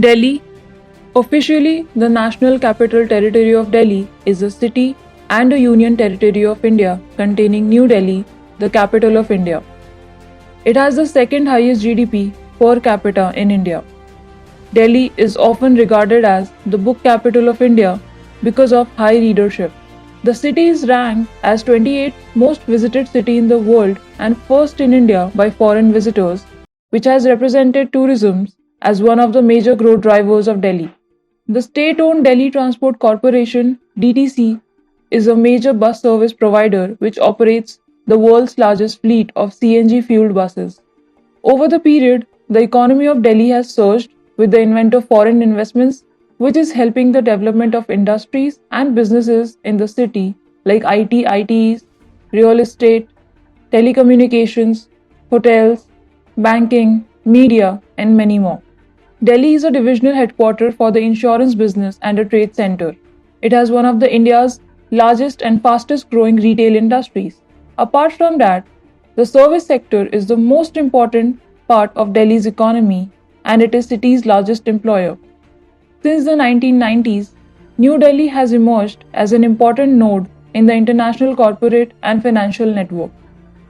Delhi, officially the National Capital Territory of Delhi, is a city and a union territory of India containing New Delhi, the capital of India. It has the second highest GDP per capita in India. Delhi is often regarded as the book capital of India because of high readership. The city is ranked as 28th most visited city in the world and first in India by foreign visitors, which has represented tourism as one of the major growth drivers of Delhi. The state-owned Delhi Transport Corporation (DTC) is a major bus service provider which operates the world's largest fleet of CNG-fueled buses. Over the period, the economy of Delhi has surged with the advent of foreign investments, which is helping the development of industries and businesses in the city like IT, ITEs, real estate, telecommunications, hotels, banking, media, and many more. Delhi is a divisional headquarter for the insurance business and a trade center. It has one of the India's largest and fastest growing retail industries. Apart from that, the service sector is the most important part of Delhi's economy and it is city's largest employer. Since the 1990s, New Delhi has emerged as an important node in the international corporate and financial network.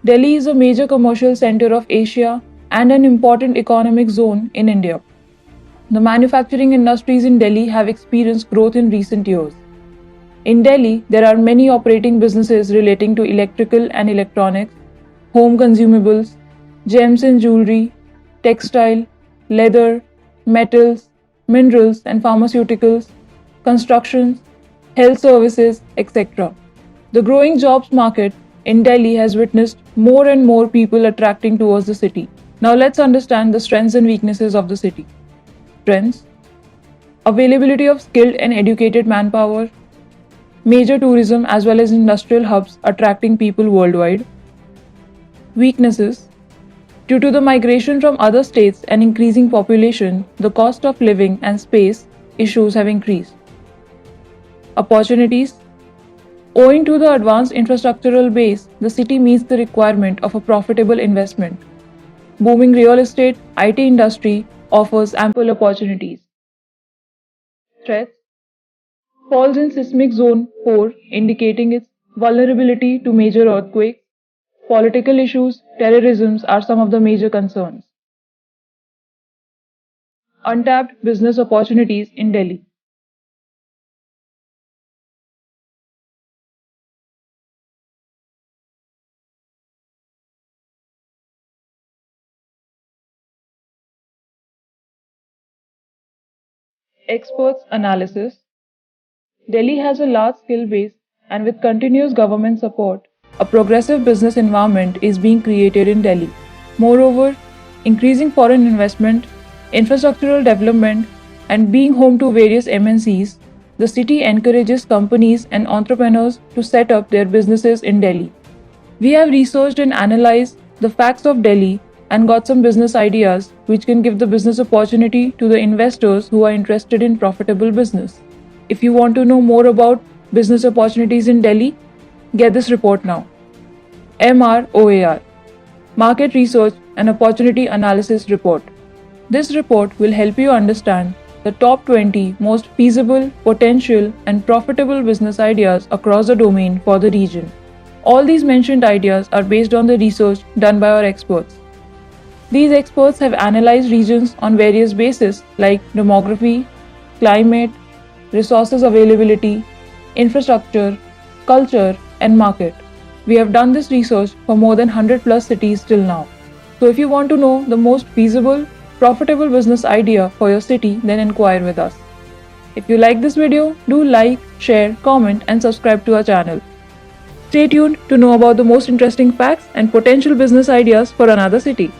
Delhi is a major commercial center of Asia and an important economic zone in India. The manufacturing industries in Delhi have experienced growth in recent years. In Delhi, there are many operating businesses relating to electrical and electronics, home consumables, gems and jewelry, textile, leather, metals, minerals and pharmaceuticals, construction, health services, etc. The growing jobs market in Delhi has witnessed more and more people attracting towards the city. Now let's understand the strengths and weaknesses of the city. Strengths: availability of skilled and educated manpower, major tourism as well as industrial hubs attracting people worldwide. Weaknesses: due to the migration from other states and increasing population, the cost of living and space issues have increased. Opportunities: owing to the advanced infrastructural base, the city meets the requirement of a profitable investment. Booming real estate, IT industry offers ample opportunities. Threats: falls in seismic zone 4, indicating its vulnerability to major earthquakes. Political issues, terrorism are some of the major concerns. Untapped business opportunities in Delhi. Experts' analysis. Delhi has a large skill base and with continuous government support, a progressive business environment is being created in Delhi. Moreover, increasing foreign investment, infrastructural development, and being home to various MNCs, the city encourages companies and entrepreneurs to set up their businesses in Delhi. We have researched and analyzed the facts of Delhi and got some business ideas which can give the business opportunity to the investors who are interested in profitable business. If you want to know more about business opportunities in Delhi, get this report now. MROAR, Market Research and Opportunity Analysis Report. This report will help you understand the top 20 most feasible, potential, and profitable business ideas across the domain for the region. All these mentioned ideas are based on the research done by our experts. These experts have analyzed regions on various bases like demography, climate, resources availability, infrastructure, culture, and market. We have done this research for more than 100 plus cities till now. So if you want to know the most feasible, profitable business idea for your city, then inquire with us. If you like this video, do like, share, comment, and subscribe to our channel. Stay tuned to know about the most interesting facts and potential business ideas for another city.